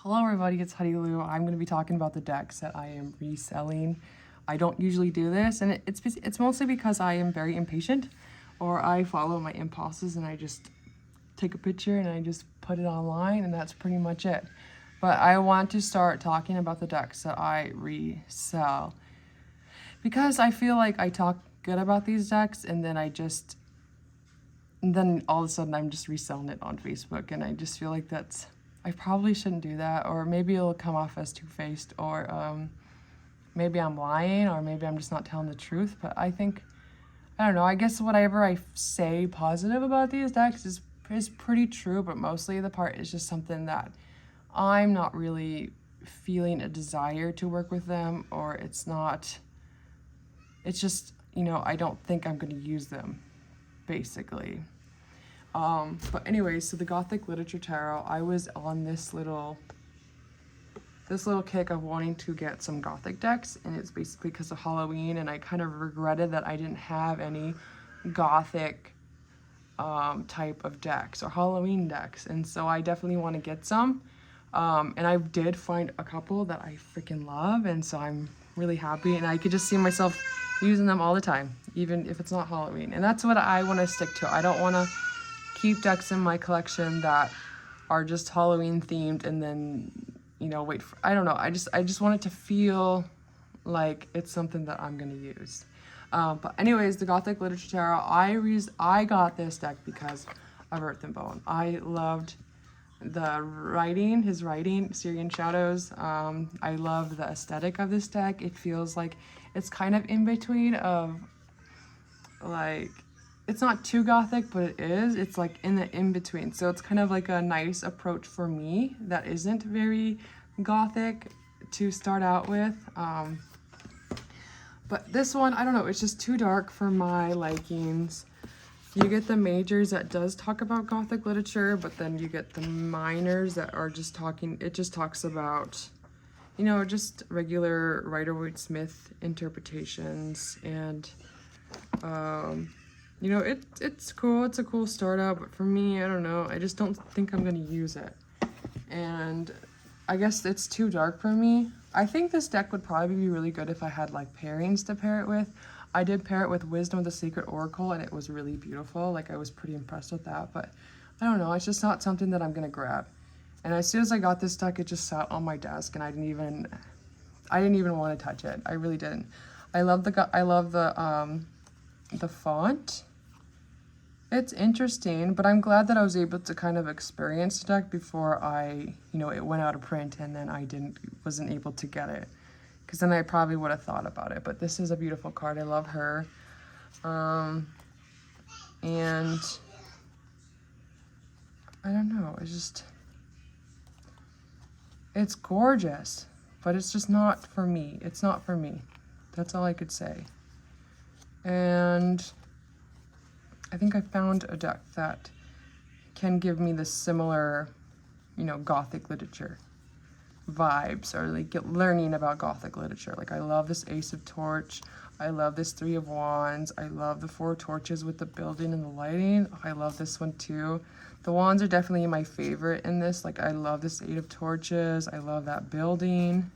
Hello everybody, it's Honey Lou. I'm going to be talking about the decks that I am reselling. I don't usually do this, and it's mostly because I am very impatient, or I follow my impulses and I just take a picture and I just put it online, and that's pretty much it. But I want to start talking about the decks that I resell, because I feel like I talk good about these decks and then then all of a sudden I'm just reselling it on Facebook, and I just feel like I probably shouldn't do that, or maybe it'll come off as two-faced, or maybe I'm lying, or maybe I'm just not telling the truth. But I think, I don't know, I guess whatever I say positive about these decks is pretty true, but mostly the part is just something that I'm not really feeling a desire to work with them, or it's just, I don't think I'm going to use them, basically. But anyways, so the Gothic Literature Tarot, I was on this little kick of wanting to get some Gothic decks, and it's basically because of Halloween, and I kind of regretted that I didn't have any Gothic type of decks or Halloween decks, and so I definitely want to get some. And I did find a couple that I freaking love, and so I'm really happy, and I could just see myself using them all the time, even if it's not Halloween. And that's what I want to stick to. I don't want to keep decks in my collection that are just Halloween themed and then, wait for, I don't know. I just want it to feel like it's something that I'm going to use. But anyways, the Gothic Literature Tarot, I got this deck because of Earth and Bone. I loved the writing, his writing, Syrian Shadows. I love the aesthetic of this deck. It feels like it's kind of in between of, like, it's not too Gothic, but it is. It's like in the in-between. So it's kind of like a nice approach for me that isn't very Gothic to start out with. But this one, I don't know, it's just too dark for my likings. You get the majors that does talk about Gothic literature, but then you get the minors that are just talking, it just talks about, just regular Rider-Waite-Smith interpretations, and it's cool. It's a cool startup, but for me, I don't know. I just don't think I'm going to use it. And I guess it's too dark for me. I think this deck would probably be really good if I had, like, pairings to pair it with. I did pair it with Wisdom of the Secret Oracle, and it was really beautiful. Like, I was pretty impressed with that. But I don't know. It's just not something that I'm going to grab. And as soon as I got this deck, it just sat on my desk, and I didn't even want to touch it. I really didn't. I love the font. It's interesting, but I'm glad that I was able to kind of experience the deck before it went out of print, and then I wasn't able to get it, because then I probably would have thought about it. But this is a beautiful card. I love her. And I don't know, it's gorgeous, but it's just not for me. It's not for me. That's all I could say. And I think I found a deck that can give me the similar, Gothic literature vibes, or like learning about Gothic literature. Like, I love this Ace of Torch. I love this Three of Wands. I love the Four Torches with the building and the lighting. I love this one too. The wands are definitely my favorite in this. Like, I love this Eight of Torches. I love that building.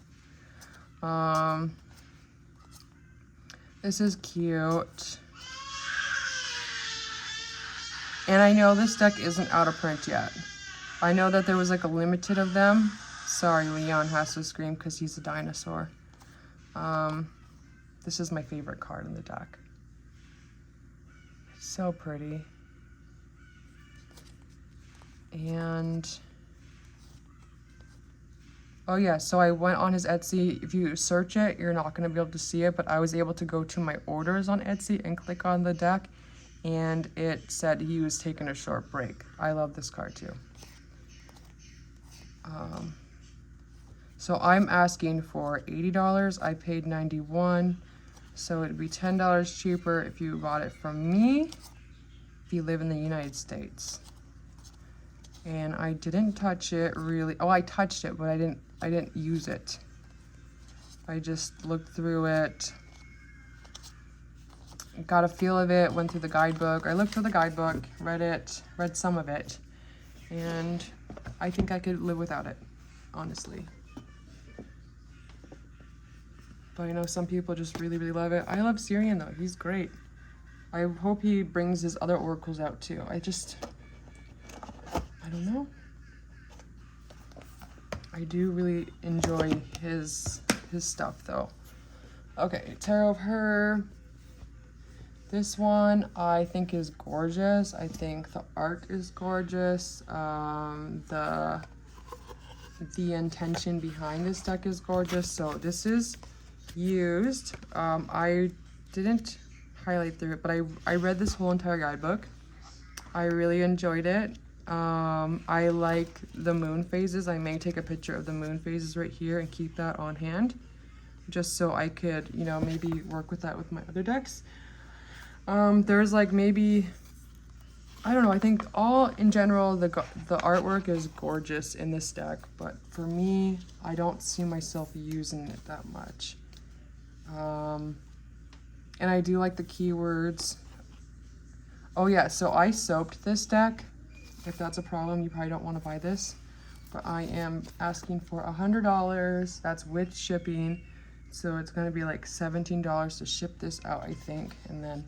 This is cute. And I know this deck isn't out of print yet. I know that there was like a limited of them. Sorry, Leon has to scream because he's a dinosaur. This is my favorite card in the deck. So pretty. And oh yeah, so I went on his Etsy. If you search it, you're not going to be able to see it, but I was able to go to my orders on Etsy and click on the deck, and it said he was taking a short break. I love this card too. So I'm asking for $80. I paid $91, so it'd be $10 cheaper if you bought it from me, if you live in the United States. And I didn't touch it really. Oh, I touched it, but I didn't use it. I just looked through it, got a feel of it, went through the guidebook. I looked through the guidebook, read some of it, and I think I could live without it. honestly. But I know some people just really, really love it. I love Syrian though, he's great. I hope he brings his other oracles out too. I don't know. I do really enjoy his stuff though. Okay, Tarot of Her. This one I think is gorgeous. I think the art is gorgeous. The intention behind this deck is gorgeous. So this is used. I didn't highlight through it, but I read this whole entire guidebook. I really enjoyed it. I like the moon phases. I may take a picture of the moon phases right here and keep that on hand, just so I could, you know, maybe work with that with my other decks. There's like maybe, I don't know, I think all in general, the artwork is gorgeous in this deck, but for me, I don't see myself using it that much. And I do like the keywords. Oh yeah, so I soaped this deck. If that's a problem, you probably don't want to buy this, but I am asking for $100. That's with shipping. So it's going to be like $17 to ship this out, I think. And then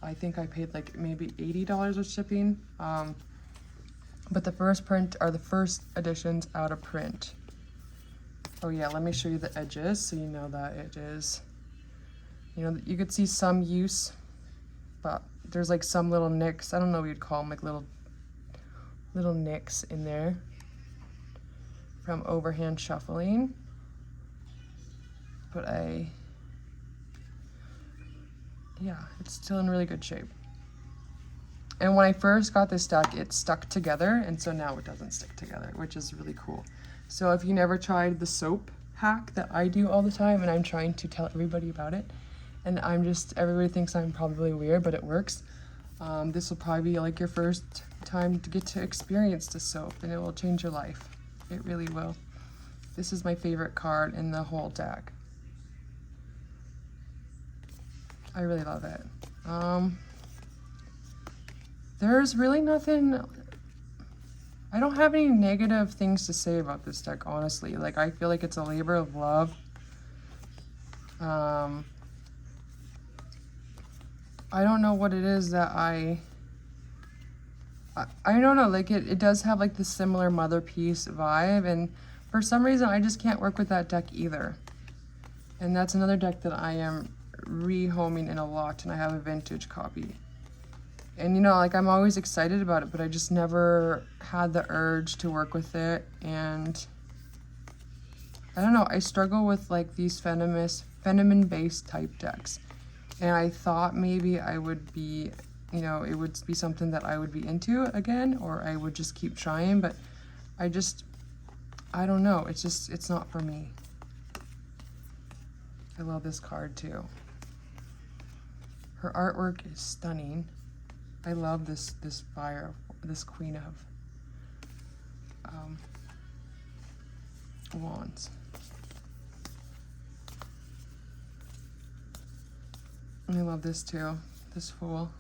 I think I paid like maybe $80 with shipping. But the first print are the first editions out of print. Oh yeah, let me show you the edges so you know that it is, you know, you could see some use, but there's like some little nicks. I don't know what you'd call them, like little nicks in there from overhand shuffling. But yeah, it's still in really good shape. And when I first got this deck, it stuck together, and so now it doesn't stick together, which is really cool. So if you never tried the soap hack that I do all the time, and I'm trying to tell everybody about it, and everybody thinks I'm probably weird, but it works. This will probably be like your first time to get to experience the soap, and it will change your life. It really will. This is my favorite card in the whole deck. I really love it. There's really nothing, I don't have any negative things to say about this deck, honestly. Like, I feel like it's a labor of love. I don't know what it is that I don't know, like it does have like the similar Motherpeace vibe, and for some reason I just can't work with that deck either. And that's another deck that I am rehoming in a lot, and I have a vintage copy. And you know, like I'm always excited about it, but I just never had the urge to work with it. And I don't know, I struggle with like these feminine-based type decks. And I thought maybe I would be, you know, it would be something that I would be into again, or I would just keep trying, but I don't know, it's not for me. I love this card too. Her artwork is stunning. I love this Queen of Wands. And I love this too, this Fool.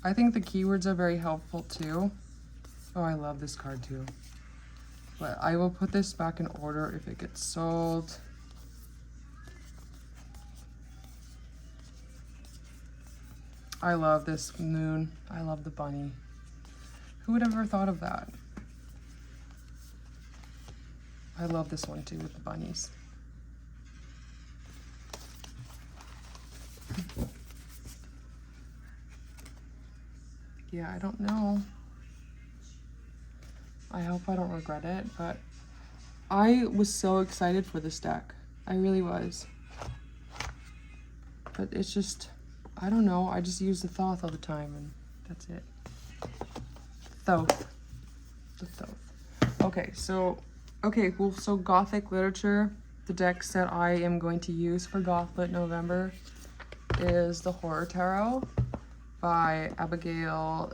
I think the keywords are very helpful too. Oh, I love this card too. But I will put this back in order if it gets sold. I love this moon. I love the bunny. Who would have ever thought of that? I love this one too with the bunnies. Yeah, I don't know. I hope I don't regret it, but I was so excited for this deck. I really was. But it's just, I don't know, I just use the Thoth all the time, and that's it. Thoth. The Thoth. Okay, so Gothic Literature, the decks that I am going to use for Gothlit November is the Horror Tarot by Abigail.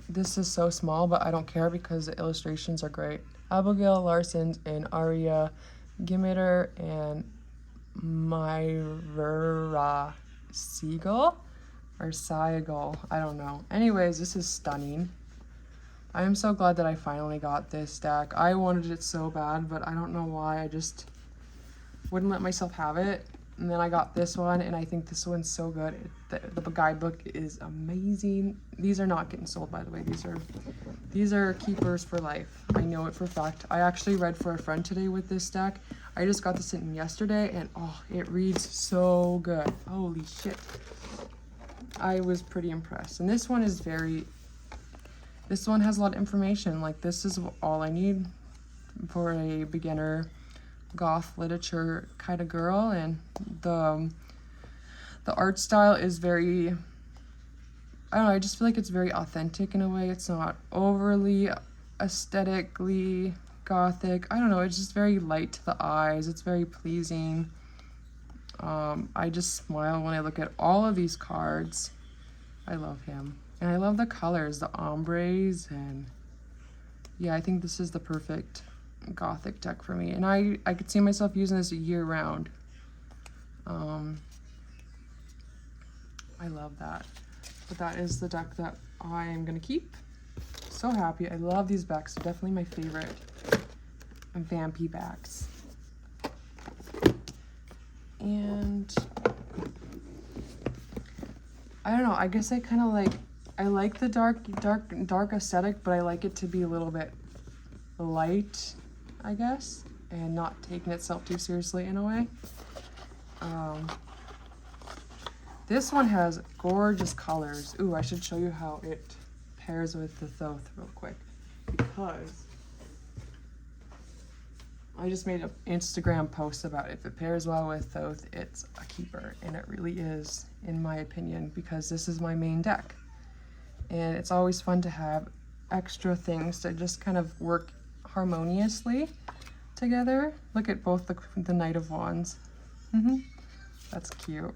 This is so small, but I don't care because the illustrations are great. Abigail Larsons and Aria Gimiter and Myra Siegel or Siegel, I don't know. Anyways, this is stunning. I am so glad that I finally got this deck. I wanted it so bad, but I don't know why. I just wouldn't let myself have it. And then I got this one, and I think this one's so good. The guidebook is amazing. These are not getting sold, by the way. These are keepers for life. I know it for a fact. I actually read for a friend today with this deck. I just got this in yesterday, and oh, it reads so good. Holy shit. I was pretty impressed. And this one has a lot of information. Like, this is all I need for a beginner goth literature kind of girl. And the art style is very, I don't know, I just feel like it's very authentic in a way. It's not overly aesthetically gothic. I don't know, it's just very light to the eyes. It's very pleasing. I just smile when I look at all of these cards. I love him. And I love the colors, the ombres, and yeah, I think this is the perfect gothic deck for me. And I could see myself using this year round. I love that. But that is the deck that I am gonna keep. So happy. I love these backs. They're definitely my favorite vampy backs. And I don't know, I guess I kind of I like the dark aesthetic, but I like it to be a little bit light, I guess, and not taking itself too seriously in a way. This one has gorgeous colors. Ooh, I should show you how it pairs with the Thoth real quick, because I just made an Instagram post about it. If it pairs well with Thoth, it's a keeper, and it really is, in my opinion, because this is my main deck. And it's always fun to have extra things to just kind of work harmoniously together. Look at both the Knight of Wands. That's cute.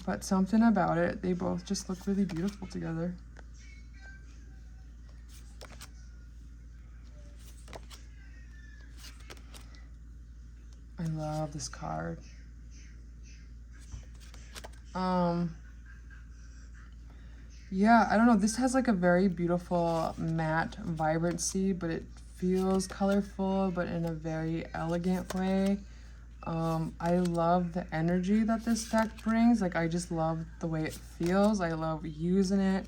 But something about it, they both just look really beautiful together. I love this card. Yeah, I don't know. This has like a very beautiful matte vibrancy, but it feels colorful, but in a very elegant way. I love the energy that this deck brings. Like, I just love the way it feels. I love using it.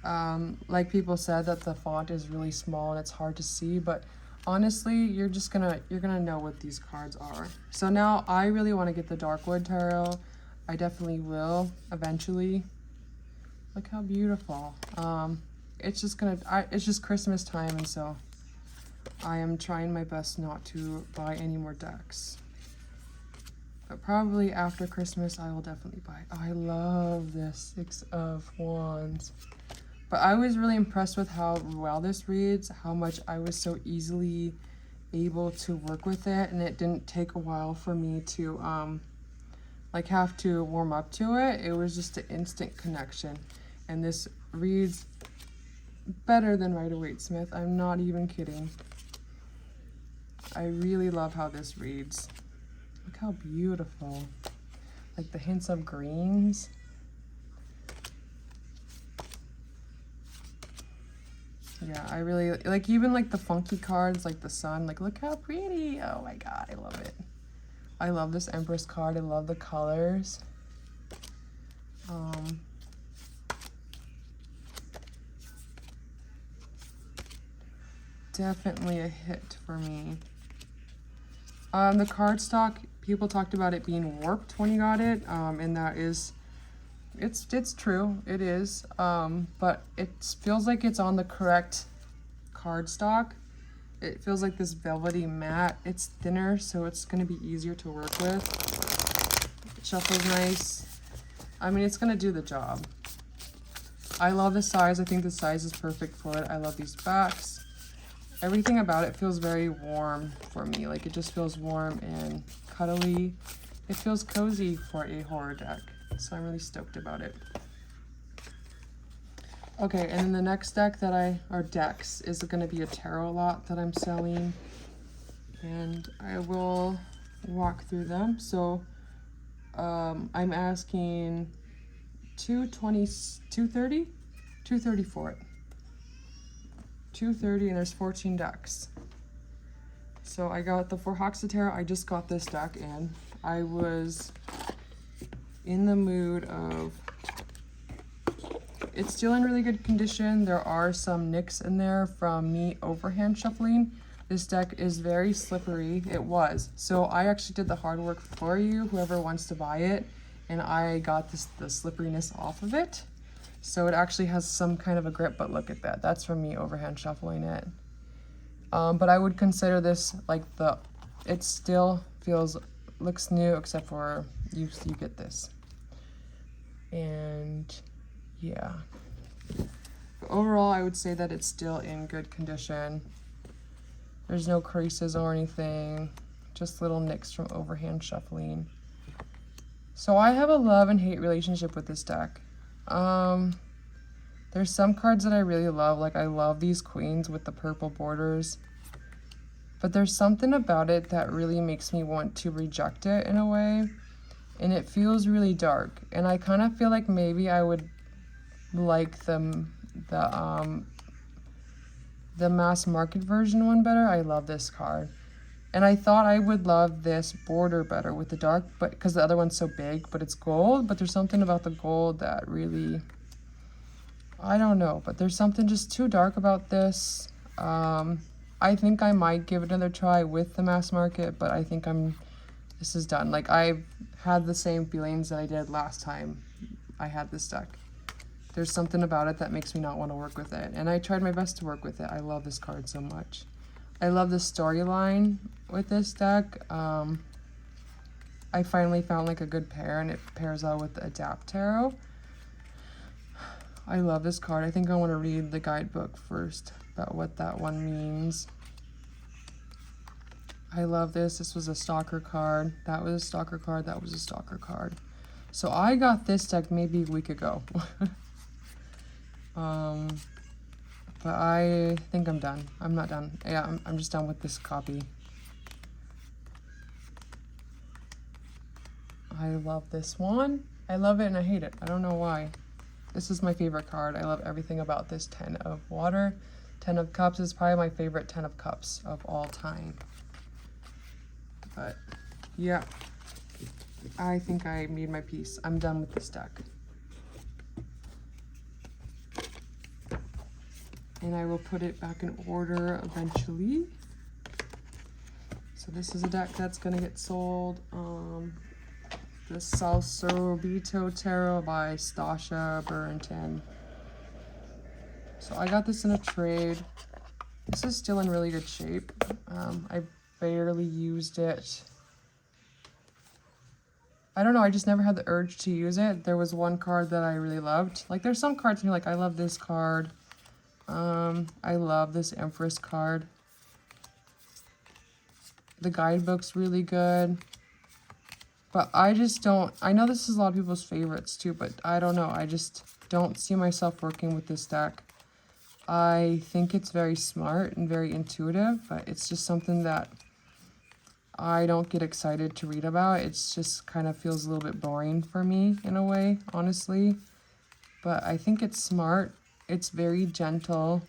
Like people said, that the font is really small and it's hard to see, but honestly, you're gonna know what these cards are. So now I really want to get the Darkwood Tarot. I definitely will eventually. Look how beautiful. It's just Christmas time, and so I am trying my best not to buy any more decks. But probably after Christmas, I will definitely buy. Oh, I love this Six of Wands. But I was really impressed with how well this reads, how much I was so easily able to work with it, and it didn't take a while for me to have to warm up to it. It was just an instant connection. And this reads better than Rider-Waite-Smith. I'm not even kidding. I really love how this reads. Look how beautiful. Like the hints of greens. Yeah, I really like, even like the funky cards, like the sun. Like, look how pretty. Oh my god, I love it. I love this Empress card. I love the colors. Definitely a hit for me. The cardstock, people talked about it being warped when you got it, and that is, it's true, it is, but it feels like it's on the correct cardstock. It feels like this velvety matte. It's thinner, so it's going to be easier to work with. It shuffles nice. I mean, it's going to do the job. I love the size. I think the size is perfect for it. I love these backs. Everything about it feels very warm for me. Like, it just feels warm and cuddly. It feels cozy for a horror deck. So I'm really stoked about it. Okay, and then the next deck decks is going to be a tarot lot that I'm selling. And I will walk through them. So I'm asking $230 for it. 230, and there's 14 decks. So I got the For Hawks of Tarot. I just got this deck in. I was in the mood of, it's still in really good condition. There are some nicks in there from me overhand shuffling. This deck is very slippery. It was. So I actually did the hard work for you, whoever wants to buy it, and I got the slipperiness off of it. So it actually has some kind of a grip, but look at that. That's from me overhand shuffling it. But I would consider this like it still looks new, except for you get this. And yeah. But overall, I would say that it's still in good condition. There's no creases or anything, just little nicks from overhand shuffling. So I have a love and hate relationship with this deck. There's some cards that I really love, like I love these queens with the purple borders. But there's something about it that really makes me want to reject it in a way. And it feels really dark. And I kind of feel like maybe I would like the mass market version one better. I love this card. And I thought I would love this border better with the dark, but because the other one's so big, but it's gold. But there's something about the gold that really, I don't know, but there's something just too dark about this. I think I might give it another try with the mass market, but I think this is done. Like, I've had the same feelings that I did last time I had this deck. There's something about it that makes me not want to work with it. And I tried my best to work with it. I love this card so much. I love the storyline with this deck. I finally found like a good pair, and it pairs well with the Adapt Tarot. I love this card. I think I want to read the guidebook first about what that one means. I love this. This was a stalker card. That was a stalker card. That was a stalker card. So I got this deck maybe a week ago. But I think I'm done. I'm not done. Yeah, I'm just done with this copy. I love this one. I love it and I hate it. I don't know why. This is my favorite card. I love everything about this 10 of water. 10 of cups is probably my favorite 10 of cups of all time. But yeah, I think I made my peace. I'm done with this deck. And I will put it back in order eventually. So this is a deck that's gonna get sold. The Salserito Tarot by Stasha Burrington. So I got this in a trade. This is still in really good shape. I barely used it. I don't know, I just never had the urge to use it. There was one card that I really loved. Like, there's some cards and you're like, I love this card. I love this Empress card. The guidebook's really good. But I just don't, I know this is a lot of people's favorites too, but I don't know. I just don't see myself working with this deck. I think it's very smart and very intuitive, but it's just something that I don't get excited to read about. It's just kind of feels a little bit boring for me in a way, honestly. But I think it's smart. It's very gentle.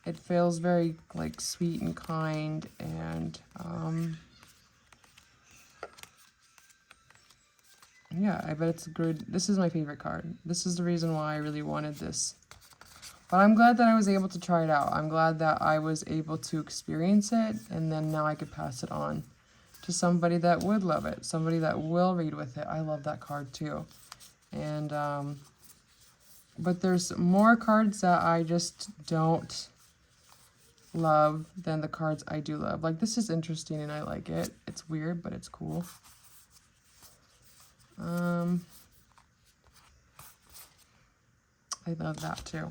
It feels very like sweet and kind, and yeah, I bet it's good. This is my favorite card. This is the reason why I really wanted this. But I'm glad that I was able to try it out. I'm glad that I was able to experience it, and then now I could pass it on to somebody that would love it, somebody that will read with it. I love that card too. And but there's more cards that I just don't love than the cards I do love. Like, this is interesting and I like it. It's weird, but it's cool. I love that too.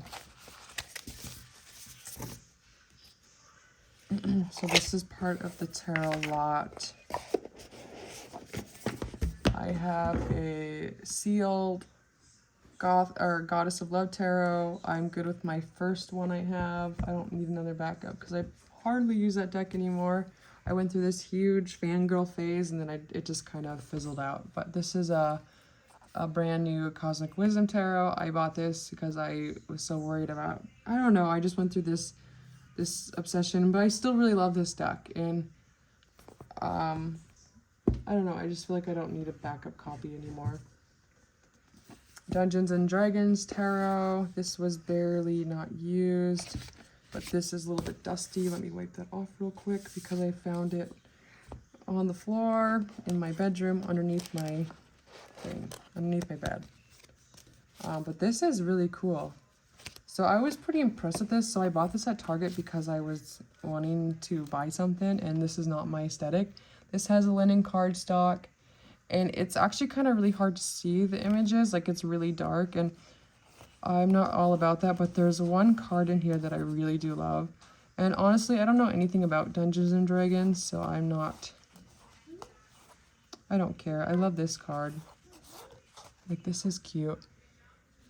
So this is part of the tarot lot. I have a sealed Goddess of Love Tarot. I'm good with my first one I have. I don't need another backup because I hardly use that deck anymore. I went through this huge fangirl phase and then it just kind of fizzled out. But this is a brand new Cosmic Wisdom Tarot. I bought this because I was so worried about, I don't know, I just went through this this obsession, but I still really love this deck. And I don't know, I just feel like I don't need a backup copy anymore. Dungeons and Dragons Tarot. This was barely not used, but this is a little bit dusty. Let me wipe that off real quick because I found it on the floor in my bedroom underneath my thing, underneath my bed. But this is really cool. So I was pretty impressed with this. So I bought this at Target because I was wanting to buy something, and this is not my aesthetic. This has a linen cardstock, and it's actually kind of really hard to see the images. Like, it's really dark, and I'm not all about that, but there's one card in here that I really do love. And honestly, I don't know anything about Dungeons and Dragons, so I don't care. I love this card. Like, this is cute.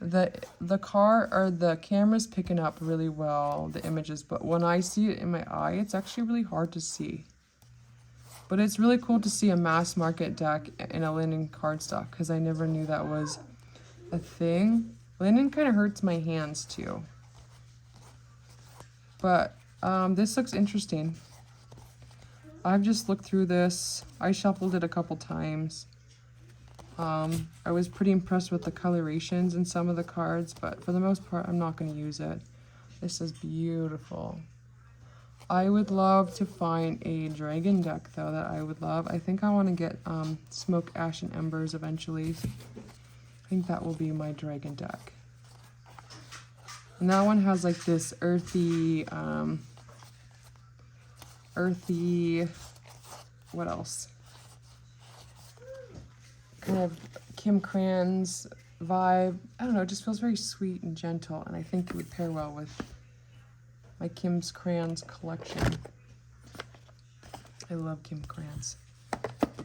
The camera's picking up really well, the images, but when I see it in my eye, it's actually really hard to see. But it's really cool to see a mass market deck in a linen cardstock, because I never knew that was a thing. Linen kind of hurts my hands too. But this looks interesting. I've just looked through this. I shuffled it a couple times. I was pretty impressed with the colorations in some of the cards, but for the most part, I'm not going to use it. This is beautiful. I would love to find a dragon deck, though, that I would love. I think I want to get Smoke, Ash, and Embers eventually. I think that will be my dragon deck. And that one has like this earthy, what else? Kind of Kim Cran's vibe. I don't know, it just feels very sweet and gentle, and I think it would pair well with my Kim's Crayons collection. I love Kim Crayons.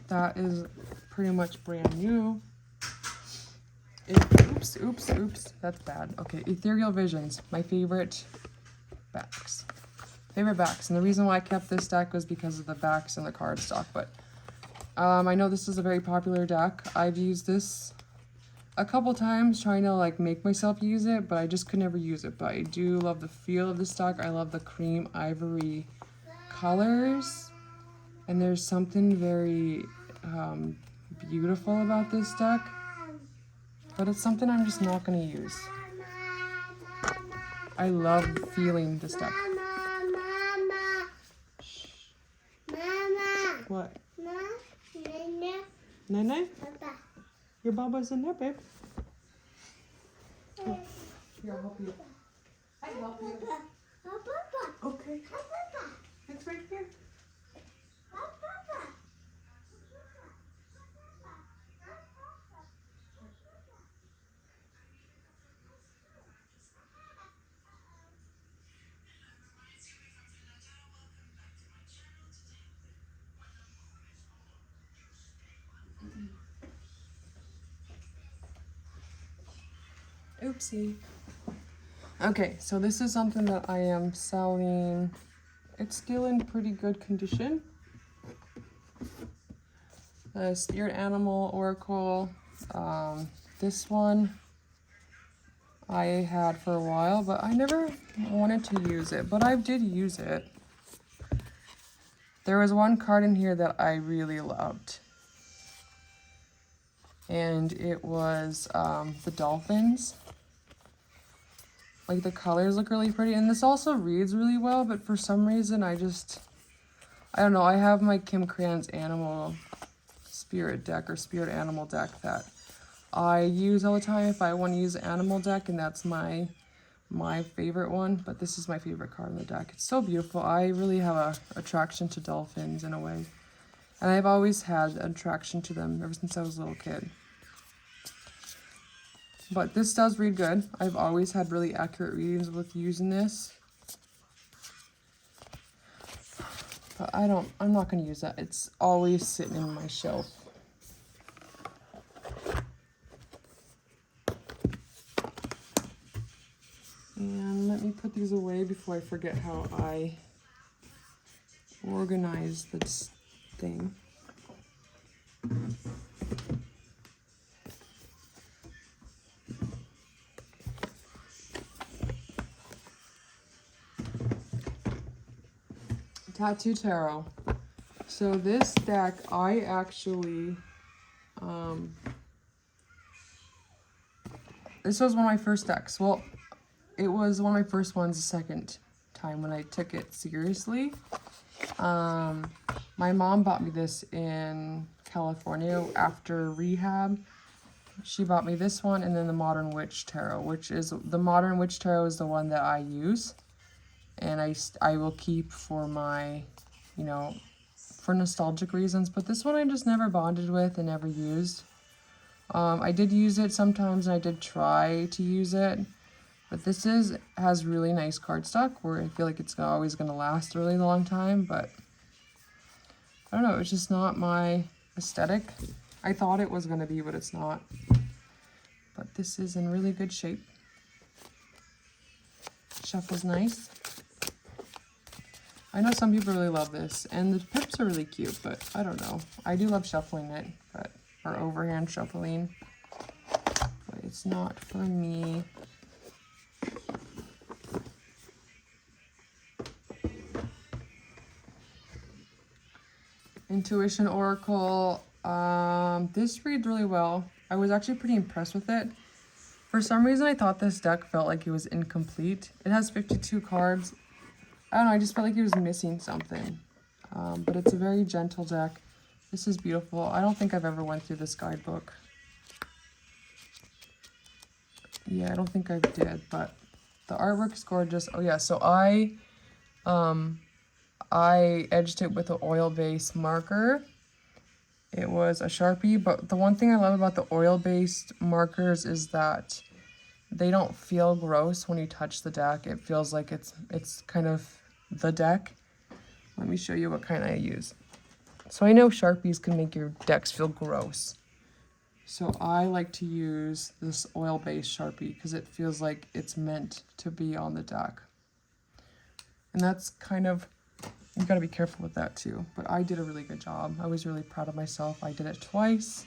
That is pretty much brand new. Oops, that's bad. Okay, Ethereal Visions, my favorite backs. And the reason why I kept this deck was because of the backs and the cardstock, but I know this is a very popular deck. I've used this a couple times trying to like make myself use it, but I just could never use it. But I do love the feel of this deck. I love the cream ivory colors, and there's something very beautiful about this deck, but it's something I'm just not going to use. I love feeling this deck. Shh. What? Nene? Your Baba's in there, babe. Here, I'll help you. I help you. Okay. It's right here. Oopsie. Okay, so this is something that I am selling. It's still in pretty good condition. The Spirit Animal Oracle. This one I had for a while, but I never wanted to use it, but I did use it. There was one card in here that I really loved, and it was the dolphins. Like, the colors look really pretty, and this also reads really well, but for some reason I don't know, I have my Kim Cran's animal spirit deck or spirit animal deck that I use all the time if I want to use an animal deck, and that's my favorite one. But this is my favorite card in the deck. It's so beautiful. I really have a attraction to dolphins in a way, and I've always had an attraction to them ever since I was a little kid. But this does read good. I've always had really accurate readings with using this. But I'm not going to use that. It's always sitting in my shelf. And let me put these away before I forget how I organize this thing. Tattoo Tarot. So this deck, I actually, this was one of my first decks. Well, it was one of my first ones the second time when I took it seriously. My mom bought me this in California after rehab. She bought me this one and then the Modern Witch Tarot, which is, the Modern Witch Tarot is the one that I use. And I will keep for my, you know, for nostalgic reasons. But this one I just never bonded with and never used. I did use it sometimes and I did try to use it. But this has really nice cardstock where I feel like it's always going to last a really long time. But I don't know, it's just not my aesthetic. I thought it was going to be, but it's not. But this is in really good shape. Shuffle's nice. I know some people really love this, and the pips are really cute, but I don't know. I do love shuffling it, or overhand shuffling, but it's not for me. Intuition Oracle. This reads really well. I was actually pretty impressed with it. For some reason, I thought this deck felt like it was incomplete. It has 52 cards. I don't know, I just felt like it was missing something. But it's a very gentle deck. This is beautiful. I don't think I've ever went through this guidebook. Yeah, I don't think I did, but the artwork is gorgeous. Oh yeah, so I edged it with an oil-based marker. It was a Sharpie, but the one thing I love about the oil-based markers is that they don't feel gross when you touch the deck. It feels like it's kind of the deck. Let me show you what kind I use. So I know Sharpies can make your decks feel gross. So I like to use this oil-based Sharpie because it feels like it's meant to be on the deck. And that's kind of, you gotta be careful with that too. But I did a really good job. I was really proud of myself. I did it twice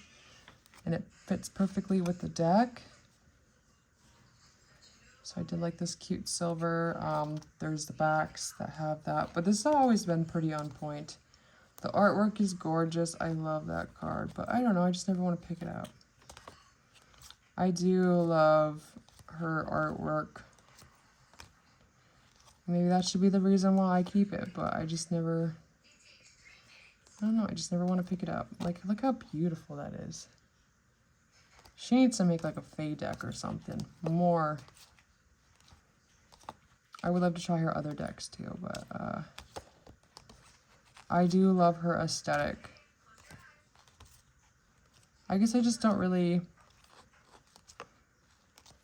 and it fits perfectly with the deck. So I did like this cute silver. There's the backs that have that, but this has always been pretty on point. The artwork is gorgeous. I love that card, but I don't know. I just never want to pick it up. I do love her artwork. Maybe that should be the reason why I keep it, but I just never, I don't know. I just never want to pick it up. Like, look how beautiful that is. She needs to make like a Fae deck or something. More. I would love to try her other decks too, but I do love her aesthetic. I guess I just don't really,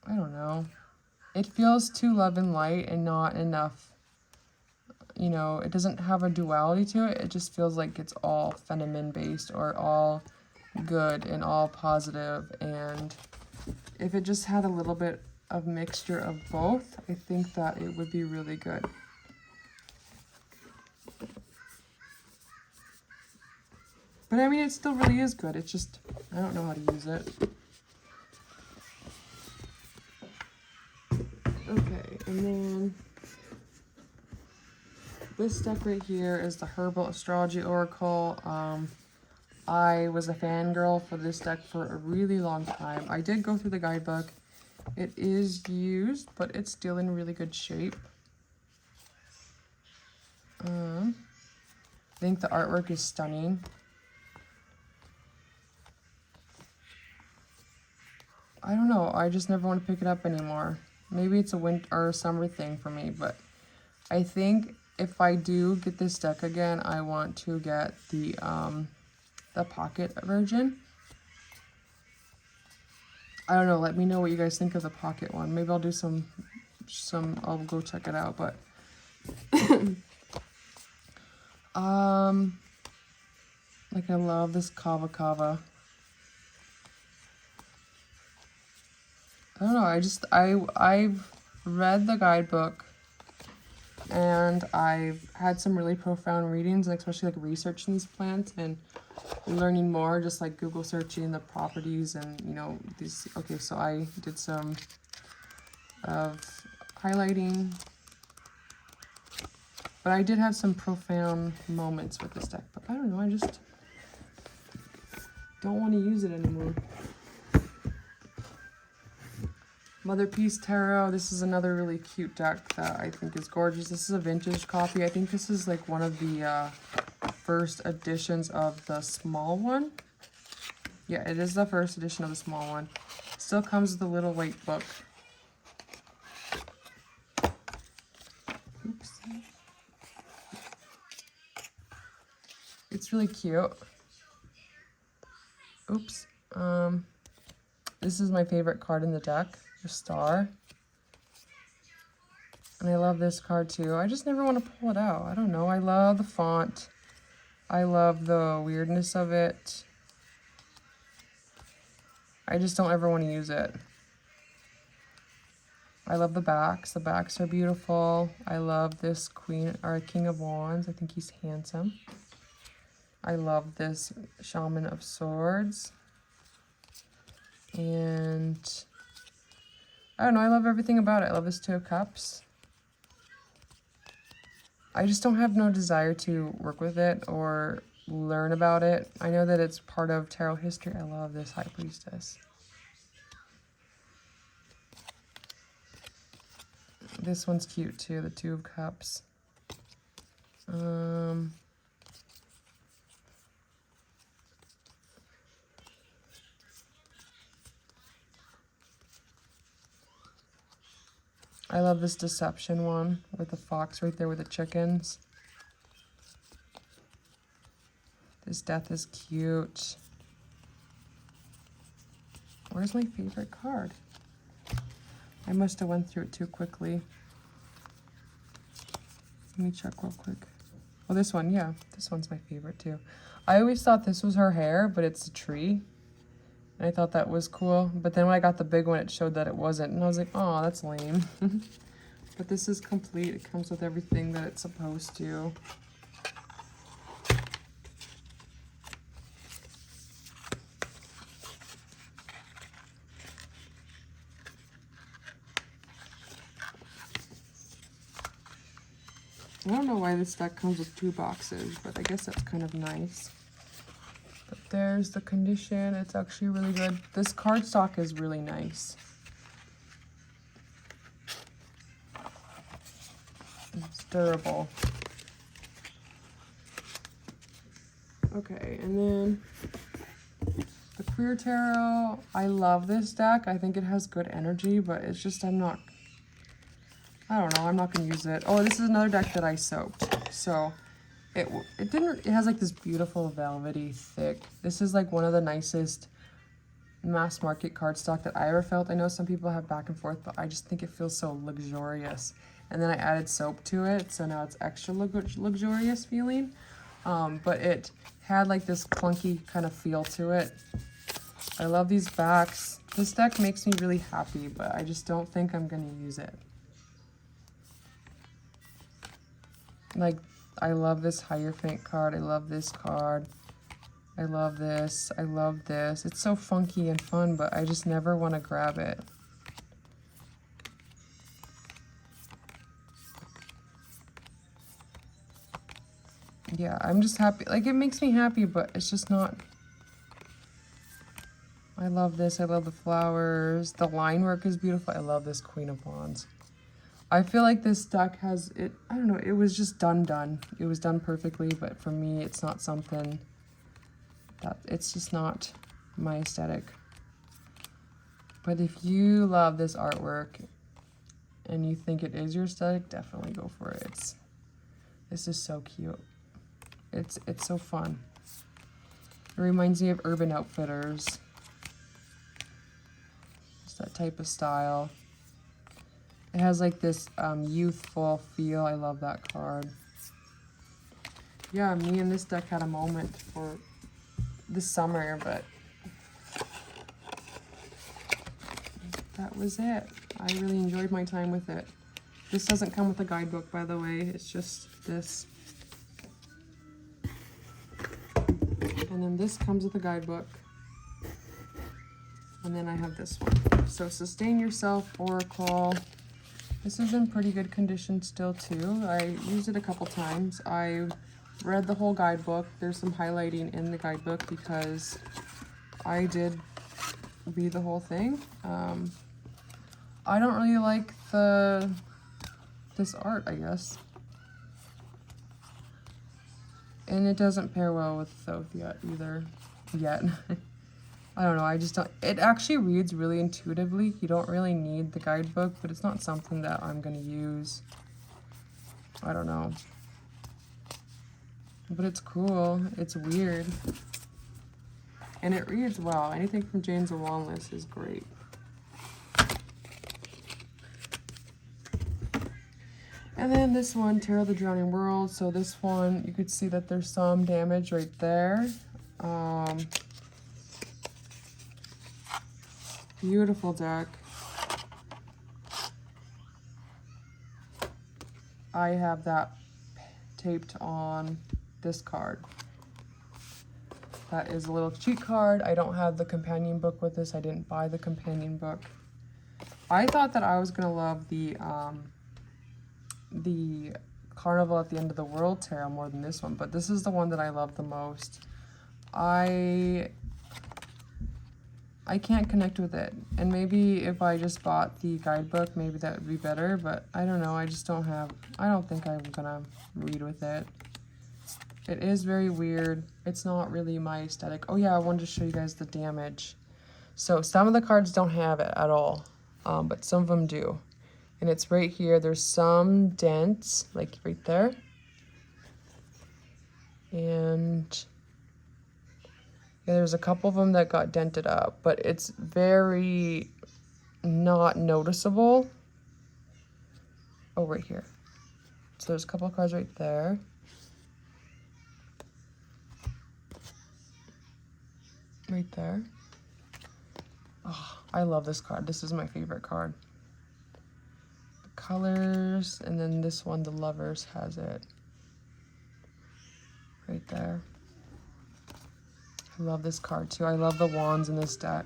I don't know. It feels too love and light and not enough, you know, it doesn't have a duality to it. It just feels like it's all feminine based or all good and all positive. And if it just had a little bit of mixture of both, I think that it would be really good. But I mean, it still really is good. It's just, I don't know how to use it. Okay, and then this deck right here is the Herbal Astrology Oracle. I was a fangirl for this deck for a really long time. I did go through the guidebook. It is used, but it's still in really good shape. I think the artwork is stunning. I don't know, I just never want to pick it up anymore. Maybe it's a winter or a summer thing for me, but I think if I do get this deck again, I want to get the pocket version. I don't know, let me know what you guys think of the pocket one. Maybe I'll do some I'll go check it out, but like I love this Kava Kava. I don't know, I've read the guidebook and I've had some really profound readings, like especially like researching these plants and learning more, just like Google searching the properties and, you know, these. Okay, so I did some of highlighting. But I did have some profound moments with this deck. But I don't know, I just don't want to use it anymore. Motherpeace Tarot. This is another really cute deck that I think is gorgeous. This is a vintage copy. I think this is like one of the first editions of the small one. Yeah, it is the first edition of the small one. Still comes with a little white book. Oops. It's really cute. Oops. This is my favorite card in the deck. Star. And I love this card too. I just never want to pull it out. I don't know. I love the font. I love the weirdness of it. I just don't ever want to use it. I love the backs. The backs are beautiful. I love this Queen or King of Wands. I think he's handsome. I love this Shaman of Swords. And I don't know, I love everything about it. I love this Two of Cups. I just don't have no desire to work with it or learn about it. I know that it's part of tarot history. I love this High Priestess. This one's cute too, the Two of Cups. I love this Deception one with the fox right there with the chickens. This Death is cute. Where's my favorite card? I must have went through it too quickly. Let me check real quick. Oh, this one, yeah. This one's my favorite too. I always thought this was her hair, but it's a tree. And I thought that was cool. But then when I got the big one, it showed that it wasn't. And I was like, oh, that's lame. But this is complete. It comes with everything that it's supposed to. I don't know why this deck comes with 2 boxes, but I guess that's kind of nice. But there's the condition. It's actually really good. This cardstock is really nice. It's durable. Okay, and then the Queer Tarot. I love this deck. I think it has good energy, but it's just I don't know, I'm not going to use it. Oh, this is another deck that I soaked. So it has like this beautiful velvety thick. This is like one of the nicest mass market cardstock that I ever felt. I know some people have back and forth, but I just think it feels so luxurious. And then I added soap to it, so now it's extra luxurious feeling. But it had like this clunky kind of feel to it. I love these backs. This deck makes me really happy, but I just don't think I'm going to use it. Like, I love this Hierophant card. I love this card. I love this. I love this. It's so funky and fun, but I just never want to grab it. Yeah, I'm just happy. Like, it makes me happy, but it's just not. I love this. I love the flowers. The line work is beautiful. I love this Queen of Wands. I feel like this deck has it. I don't know. It was just done. It was done perfectly, but for me, it's not something that it's just not my aesthetic. But if you love this artwork and you think it is your aesthetic, definitely go for it. This is so cute. It's so fun. It reminds me of Urban Outfitters. It's that type of style. It has like this youthful feel. I love that card. Yeah, me and this deck had a moment for this summer, but that was it. I really enjoyed my time with it. This doesn't come with a guidebook, by the way. It's just this. And then this comes with a guidebook. And then I have this one. So Sustain Yourself, Oracle. This is in pretty good condition still too. I used it a couple times. I read the whole guidebook. There's some highlighting in the guidebook because I did read the whole thing. I don't really like this art, I guess. And it doesn't pair well with Thoth yet either. I don't know, I just don't, it actually reads really intuitively. You don't really need the guidebook, but it's not something that I'm gonna use. I don't know. But it's cool, it's weird. And it reads well. Anything from Jane's of Wanless is great. And then this one, Tarot of the Drowning World. So this one, you could see that there's some damage right there. Beautiful deck. I have that taped on this card. That is a little cheat card. I don't have the companion book with this. I didn't buy the companion book. I thought that I was gonna love the Carnival at the End of the World tarot more than this one, but this is the one that I love the most. I can't connect with it, and maybe if I just bought the guidebook, maybe that would be better, but I don't know. I don't think I'm gonna read with it. It is very weird. It's not really my aesthetic. Oh yeah, I wanted to show you guys the damage. So some of the cards don't have it at all, but some of them do. And it's right here. There's some dents, like right there. And yeah, there's a couple of them that got dented up, but it's very not noticeable. Oh, right here. So there's a couple of cards right there. Right there. Oh, I love this card. This is my favorite card. The colors, and then this one, the Lovers, has it. Right there. I love this card too. I love the wands in this deck.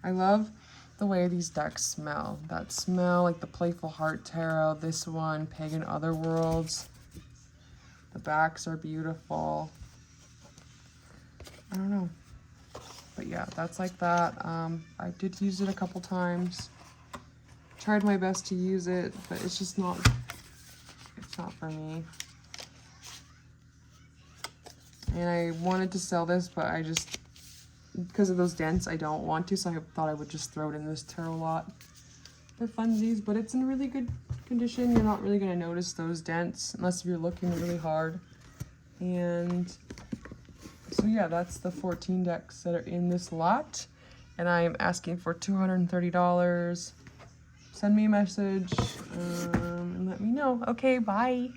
I love the way these decks smell. That smell, like the Playful Heart Tarot, this one, Pagan Otherworlds. The backs are beautiful. I don't know. But yeah, that's like that. I did use it a couple times. Tried my best to use it, but it's just not, it's not for me. And I wanted to sell this, but I just, because of those dents, I don't want to, so I thought I would just throw it in this tarot lot for funsies, but it's in really good condition. You're not really going to notice those dents unless you're looking really hard. And so yeah, that's the 14 decks that are in this lot, and I am asking for $230. Send me a message and let me know. Okay, bye.